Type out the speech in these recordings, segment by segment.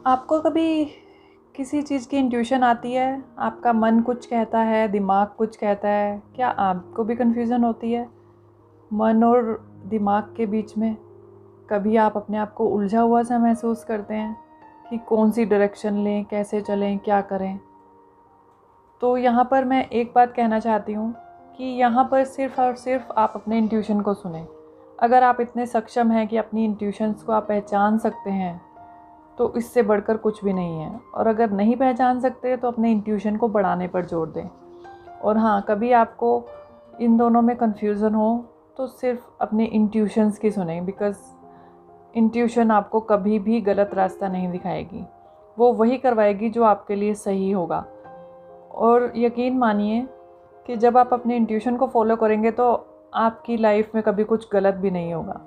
आपको कभी किसी चीज़ की इंट्यूशन आती है? आपका मन कुछ कहता है, दिमाग कुछ कहता है, क्या आपको भी कन्फ्यूज़न होती है मन और दिमाग के बीच में? कभी आप अपने आप को उलझा हुआ सा महसूस करते हैं कि कौन सी डायरेक्शन लें, कैसे चलें, क्या करें? तो यहाँ पर मैं एक बात कहना चाहती हूँ कि यहाँ पर सिर्फ़ और सिर्फ आप अपने इंट्यूशन को सुनें। अगर आप इतने सक्षम हैं कि अपनी इंट्यूशंस को आप पहचान सकते हैं, तो इससे बढ़कर कुछ भी नहीं है। और अगर नहीं पहचान सकते तो अपने इंट्यूशन को बढ़ाने पर जोर दें। और हाँ, कभी आपको इन दोनों में कन्फ्यूज़न हो तो सिर्फ अपने इंट्यूशंस की सुनें, बिकॉज़ इंट्यूशन आपको कभी भी गलत रास्ता नहीं दिखाएगी। वो वही करवाएगी जो आपके लिए सही होगा। और यकीन मानिए कि जब आप अपने इंट्यूशन को फॉलो करेंगे तो आपकी लाइफ में कभी कुछ गलत भी नहीं होगा।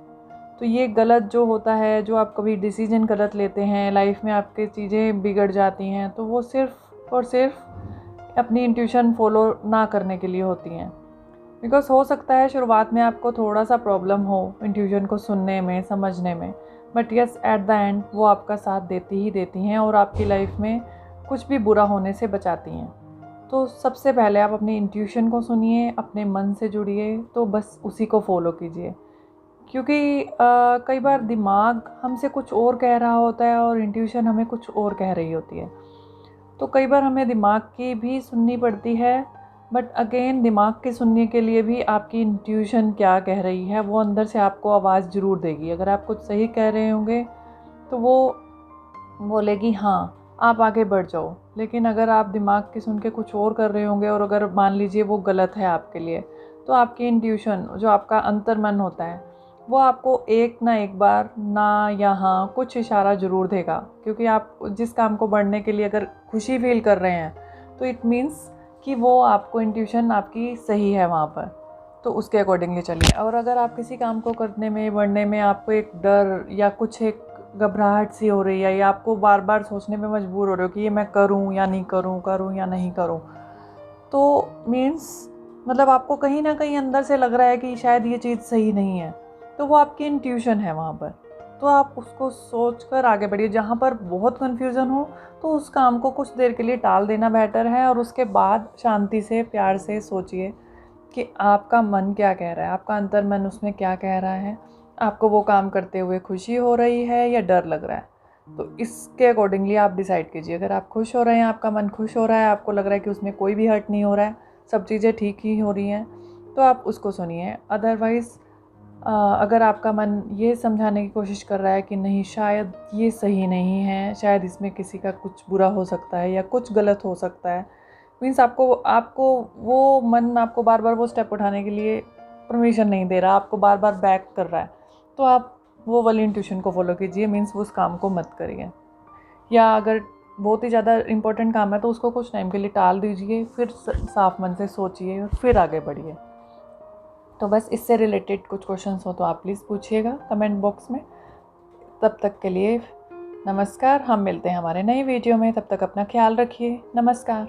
तो ये गलत जो होता है, जो आप कभी डिसीजन गलत लेते हैं, लाइफ में आपके चीज़ें बिगड़ जाती हैं, तो वो सिर्फ़ और सिर्फ अपनी इंट्यूशन फॉलो ना करने के लिए होती हैं। बिकॉज़ हो सकता है शुरुआत में आपको थोड़ा सा प्रॉब्लम हो इंट्यूशन को सुनने में, समझने में, but yes, at the end वो आपका साथ देती ही देती हैं और आपकी लाइफ में कुछ भी बुरा होने से बचाती हैं। तो सबसे पहले आप अपनी इंट्यूशन को सुनिए, अपने मन से जुड़िए, तो बस उसी को फॉलो कीजिए। क्योंकि कई बार दिमाग हमसे कुछ और कह रहा होता है और इंट्यूशन हमें कुछ और कह रही होती है। तो कई बार हमें दिमाग की भी सुननी पड़ती है, बट अगेन दिमाग की सुनने के लिए भी आपकी इंट्यूशन क्या कह रही है, वो अंदर से आपको आवाज़ ज़रूर देगी। अगर आप कुछ सही कह रहे होंगे तो वो बोलेगी हाँ, आप आगे बढ़ जाओ। लेकिन अगर आप दिमाग की सुन के कुछ और कर रहे होंगे और अगर मान लीजिए वो गलत है आपके लिए, तो आपकी इंट्यूशन, जो आपका अंतर्मन होता है, वो आपको एक ना एक बार ना या हाँ कुछ इशारा ज़रूर देगा। क्योंकि आप जिस काम को बढ़ने के लिए अगर खुशी फील कर रहे हैं, तो इट मीन्स कि वो आपको इंट्यूशन आपकी सही है वहाँ पर। तो उसके अकॉर्डिंगली चलिए। और अगर आप किसी काम को करने में, बढ़ने में आपको एक डर या कुछ एक घबराहट सी हो रही है, या आपको बार बार सोचने में मजबूर हो रहे हो कि ये मैं करूं या नहीं करूं, करूं या नहीं करूं, तो मीन्स मतलब आपको कहीं ना कहीं अंदर से लग रहा है कि शायद ये चीज़ सही नहीं है, तो वो आपकी इंट्यूशन है वहाँ पर। तो आप उसको सोच कर आगे बढ़िए। जहाँ पर बहुत कन्फ्यूज़न हो तो उस काम को कुछ देर के लिए टाल देना बेटर है, और उसके बाद शांति से, प्यार से सोचिए कि आपका मन क्या कह रहा है, आपका अंतर्मन उसमें क्या कह रहा है, आपको वो काम करते हुए खुशी हो रही है या डर लग रहा है। तो इसके अकॉर्डिंगली आप डिसाइड कीजिए। अगर आप खुश हो रहे हैं, आपका मन खुश हो रहा है, आपको लग रहा है कि उसमें कोई भी हर्ट नहीं हो रहा है, सब चीज़ें ठीक ही हो रही हैं, तो आप उसको सुनिए। अदरवाइज़ अगर आपका मन ये समझाने की कोशिश कर रहा है कि नहीं, शायद ये सही नहीं है, शायद इसमें किसी का कुछ बुरा हो सकता है या कुछ गलत हो सकता है, मीन्स आपको आपको वो मन आपको बार बार वो स्टेप उठाने के लिए परमिशन नहीं दे रहा, आपको बार बार बैक कर रहा है, तो आप वो वाली इंट्यूशन को फॉलो कीजिए। मीन्स उस काम को मत करिए। या अगर बहुत ही ज़्यादा इंपॉर्टेंट काम है तो उसको कुछ टाइम के लिए टाल दीजिए, फिर साफ मन से सोचिए और फिर आगे बढ़िए। तो बस इससे रिलेटेड कुछ क्वेश्चंस हो तो आप प्लीज़ पूछिएगा कमेंट बॉक्स में। तब तक के लिए नमस्कार। हम मिलते हैं हमारे नए वीडियो में। तब तक अपना ख्याल रखिए। नमस्कार।